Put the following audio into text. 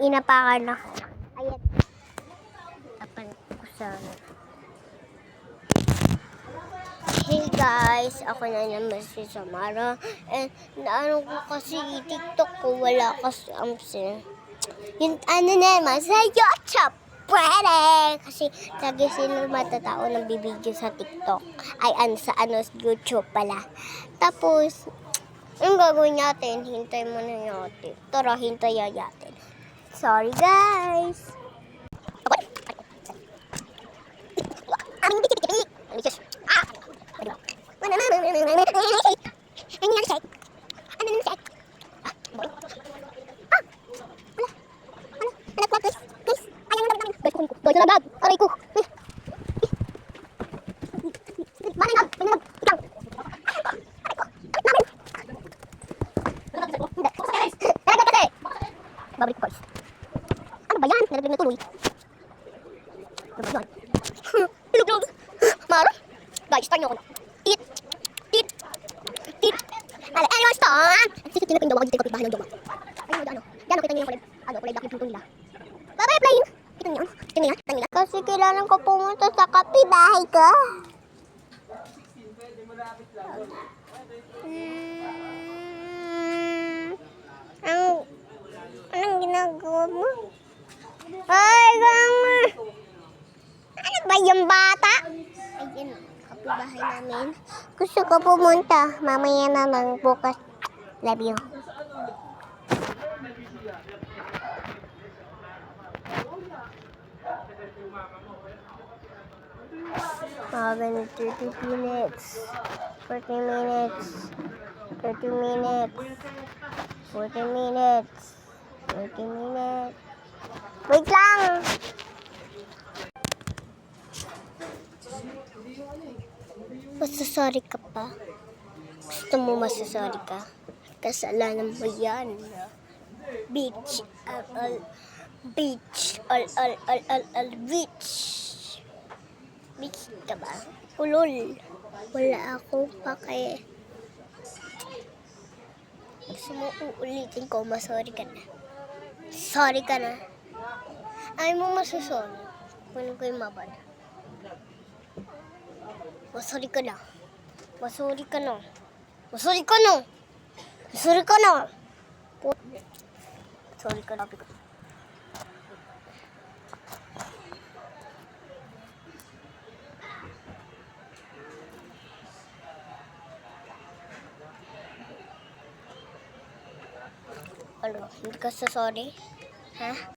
inapakan ako. Ayan. Tapan ko sana. Hey guys, ako na naman si Samara. And naano ko kasi TikTok ko, wala kasi yung ano naman sa YouTube. Pwede! Kasi lagi sino matatao ng bibidyo sa TikTok. Ay, sa YouTube pala. Tapos, ang gagawin natin? Hintay mo na natin. Tara, hintayin natin. Sorry guys! Aray ko! Babalik ko guys. Ano ba yan? Nalaglag na tuloy. Ano ba yan? Ilog-log. Maro? Guys, try nyo ako na. Tit. Ano, stop! Sige, tinapin daw. Hindi tayo kapitbahan ng jowa. Ayun, ano. Yan, kita nyo yung kulay black yung nila. Bye-bye, plane. Kita nyo. Kita nyo yan. Kasi kailangan ko pumunta sa kapitbahay ko. Anong ginagawa mo? Ay, gama! Ano ba yung bata? Ayun, kapitbahay namin. Gusto ko pumunta. Mamaya na lang bukas. Love you. Mga 30 minutes. 40 minutes. 30 minutes. 40 minutes. 30 minutes. Wait lang! Masasorry ka pa? Gusto mo masasorry ka? Kasalanan mo yan. Bitch. Bitch. Bitch. Bitch ka ba? Ulol. Wala akong pake. Gusto mo uulitin ko, masorry ka na. Sorry ka na. Ay mo masasorry. Kunin ko yung mabad. Masorry ka na. Masorry ka na. Masorry ka na. Masorry ka na. Sorry ka na. Ano, hindi ka sorry? Ha?